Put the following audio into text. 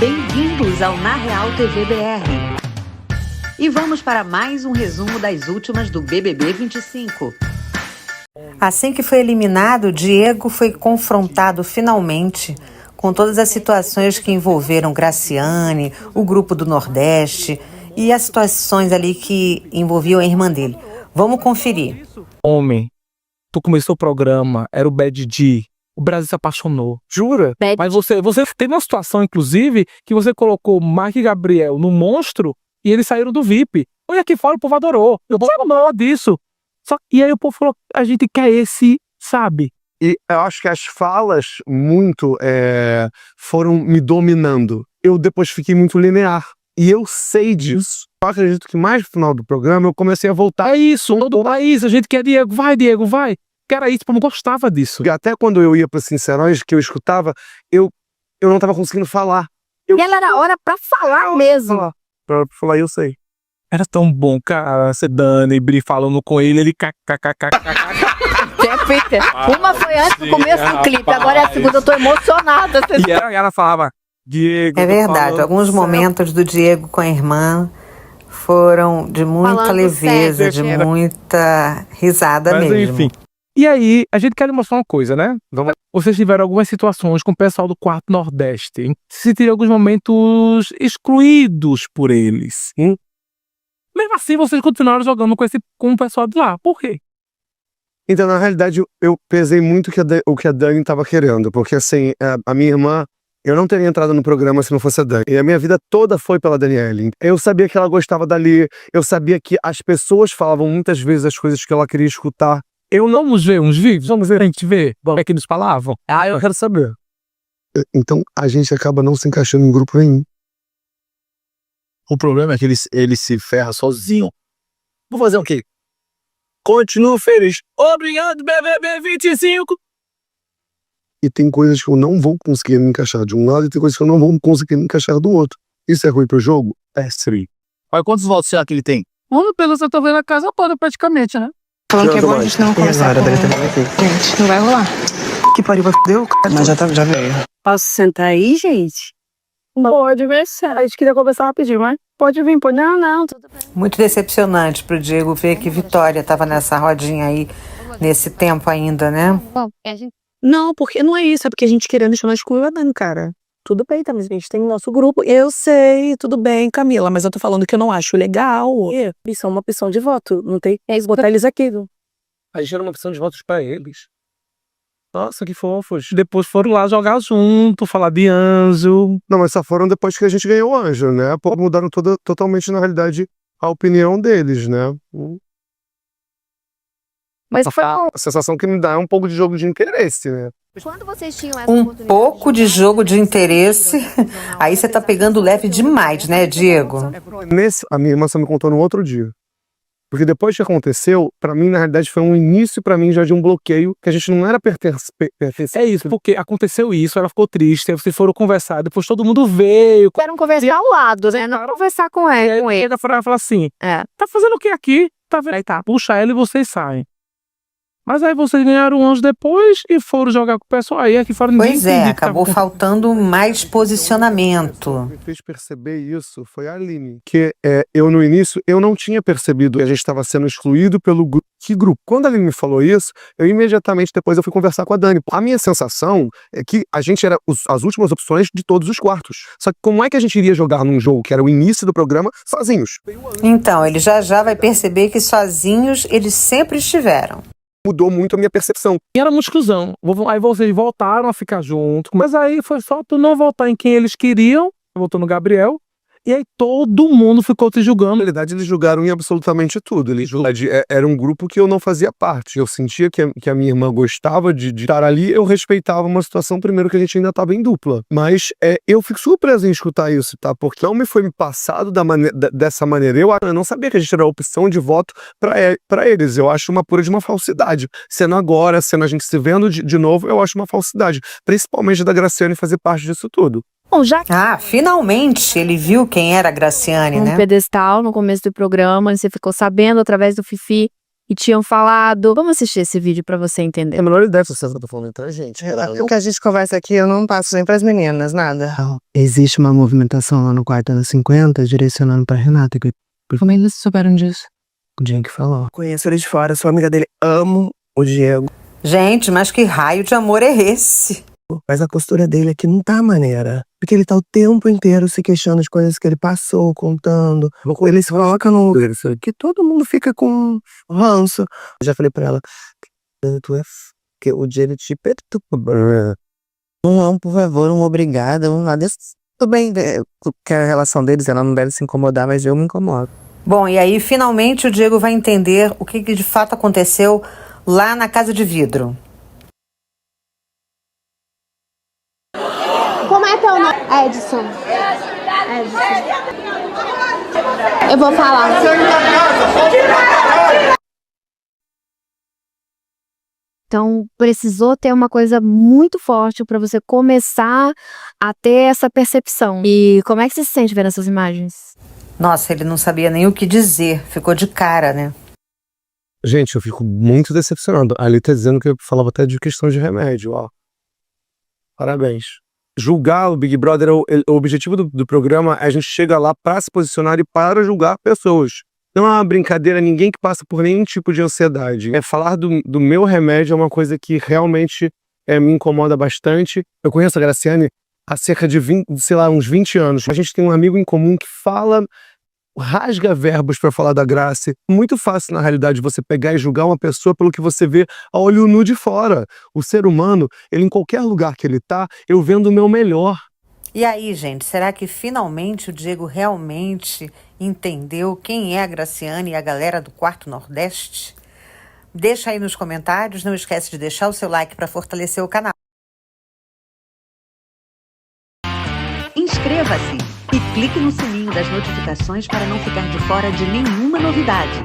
Bem-vindos ao Na Real TV BR. E vamos para mais um resumo das últimas do BBB 25. Assim que foi eliminado, Diego foi confrontado finalmente com todas as situações que envolveram Graciane, o grupo do Nordeste e as situações ali que envolviam a irmã dele. Vamos conferir. Homem, tu começou o programa, era o Bad G. O Brasil se apaixonou. Jura? Mas você teve uma situação, inclusive, que você colocou Mark e Gabriel no monstro e eles saíram do VIP. E aqui fora o povo adorou. O povo amou disso. E aí o povo falou, a gente quer esse, sabe? E eu acho que as falas muito foram me dominando. Eu depois fiquei muito linear. E eu sei disso. Eu acredito que mais no final do programa eu comecei a voltar. É isso, todo país, a gente quer Diego, vai. Que era isso, eu não gostava disso. E até quando eu ia para Sincerões, que eu escutava, eu não tava conseguindo falar. E ela era hora pra falar mesmo. Pra falar, eu sei. Era tão bom, cara, ser Dani e Bri falando com ele Uma foi antes do começo do clipe, agora é a segunda, eu tô emocionada. E ela falava, Diego... É verdade, alguns momentos do Diego com a irmã foram de muita Falando leveza, sério, de muita risada Mas, mesmo. enfim. E aí, a gente quer mostrar uma coisa, né? Vocês tiveram algumas situações com o pessoal do Quarto Nordeste, hein? Se sentiram alguns momentos excluídos por eles. Mesmo assim, vocês continuaram jogando com o pessoal de lá. Por quê? Então, na realidade, eu pesei muito o que a Dani tava querendo. Porque, assim, a minha irmã, eu não teria entrado no programa se não fosse a Dani. E a minha vida toda foi pela Daniele. Eu sabia que ela gostava dali. Eu sabia que as pessoas falavam muitas vezes as coisas que ela queria escutar. Vamos ver uns vídeos? Vamos ver, a gente vê o que é que nos falavam? Eu quero saber. Então, a gente acaba não se encaixando em grupo nenhum. O problema é que ele se ferra sozinho. Vou fazer o quê? Continuo feliz. Obrigado, BBB 25. E tem coisas que eu não vou conseguir me encaixar de um lado e tem coisas que eu não vou conseguir me encaixar do outro. Isso é ruim pro jogo? É sim. Olha, quantos votos será que ele tem? Pelo que eu tô vendo a casa toda, praticamente, né? Falando que é bom a gente não conversar com gente, não vai rolar. Que pariu, vai foder o cara. Mas já veio. Posso sentar aí, gente? Pode ver, a gente queria conversar rapidinho, mas pode vir, pode. Não, tudo bem. Muito decepcionante pro Diego ver que Vitória estava nessa rodinha aí, nesse tempo ainda, né? Bom, a gente... Não, porque não é isso, é porque a gente querendo chamar excluir a Dani, cara. Tudo bem, tá, mas a gente tem o nosso grupo. Eu sei, tudo bem, Camila, mas eu tô falando que eu não acho legal. Isso é uma opção de voto, não tem que botar eles aqui. A gente era uma opção de votos pra eles. Nossa, que fofos. Depois foram lá jogar junto, falar de anjo. Não, mas só foram depois que a gente ganhou o anjo, né? Mudaram totalmente, na realidade, a opinião deles, né? Mas foi A sensação que me dá é um pouco de jogo de interesse, né? quando vocês tinham essa Um oportunidade pouco de jogo de interesse. Aí você tá pegando leve demais, né, Diego? A minha irmã só me contou no outro dia. Porque depois que aconteceu, pra mim, na realidade, foi um início pra mim já de um bloqueio, que a gente não era pertencer. É isso, porque aconteceu isso, ela ficou triste, aí vocês foram conversar, depois todo mundo veio. Quero conversar ao lado, né? Não conversar com ela. Aí ela falou assim, tá fazendo o que aqui? Tá vendo? Aí tá, puxa ela e vocês saem. Mas aí vocês ganharam o anjo depois e foram jogar com o pessoal. Aí aqui fora ninguém Pois é, acabou faltando mais posicionamento. Me fez perceber isso foi a Aline. Que eu no início, eu não tinha percebido que a gente estava sendo excluído pelo grupo. Que grupo? Quando a Aline me falou isso, eu imediatamente depois eu fui conversar com a Dani. A minha sensação é que a gente era as últimas opções de todos os quartos. Só que como é que a gente iria jogar num jogo que era o início do programa sozinhos? Então, ele já vai perceber que sozinhos eles sempre estiveram. Mudou muito a minha percepção. Era uma exclusão. Aí vocês voltaram a ficar juntos. Mas aí foi só tu não votar em quem eles queriam. Votou no Gabriel. E aí todo mundo ficou te julgando. Na realidade, eles julgaram em absolutamente tudo. Era um grupo que eu não fazia parte. Eu sentia que a minha irmã gostava de estar ali. Eu respeitava uma situação, primeiro, que a gente ainda estava em dupla. Mas eu fico surpreso em escutar isso, tá? Porque não me foi me passado dessa maneira. Eu não sabia que a gente era a opção de voto para eles. Eu acho uma pura de uma falsidade. Sendo agora, sendo a gente se vendo de novo, eu acho uma falsidade. Principalmente da Graciane fazer parte disso tudo. Bom, já que Finalmente ele viu quem era a Graciane, né? pedestal no começo do programa, você ficou sabendo através do Fifi. e tinham falado. Vamos assistir esse vídeo pra você entender. É a menor ideia se você tá falando entre a gente. O que a gente conversa aqui, eu não passo nem pras meninas, nada. Existe uma movimentação lá no quarto anos 50, direcionando pra Renata. Como eles souberam disso? O Diego que falou. Conheço ele de fora, sou amiga dele, amo o Diego. Gente, mas que raio de amor é esse? Mas a postura dele aqui não tá maneira. Porque ele tá o tempo inteiro se queixando de coisas que ele passou, contando. Ele se coloca num lugar que todo mundo fica com ranço. Eu já falei pra ela, tu é que o dia ele te perturba. Não, por favor, não obrigada. Tudo bem, que a relação deles, ela não deve se incomodar, mas eu me incomodo. Bom, e aí finalmente o Diego vai entender o que de fato aconteceu lá na Casa de Vidro. Como é teu nome? Edson. Eu vou falar. Então, precisou ter uma coisa muito forte pra você começar a ter essa percepção. E como é que você se sente vendo essas imagens? Nossa, ele não sabia nem o que dizer, ficou de cara, né? Gente, eu fico muito decepcionado. Ali tá dizendo que eu falava até de questão de remédio, ó. Parabéns. Julgar o Big Brother, o objetivo do programa é a gente chegar lá para se posicionar e para julgar pessoas. Não é uma brincadeira, ninguém que passa por nenhum tipo de ansiedade. Falar do meu remédio é uma coisa que realmente me incomoda bastante. Eu conheço a Graciane há cerca de uns 20 anos. A gente tem um amigo em comum que rasga verbos para falar da Grace. Muito fácil, na realidade, você pegar e julgar uma pessoa pelo que você vê a olho nu de fora. O ser humano, ele em qualquer lugar que ele tá, eu vendo o meu melhor. E aí, gente, será que finalmente o Diego realmente entendeu quem é a Graciane e a galera do Quarto Nordeste? Deixa aí nos comentários, não esquece de deixar o seu like para fortalecer o canal. Inscreva-se e clique no sininho das notificações para não ficar de fora de nenhuma novidade.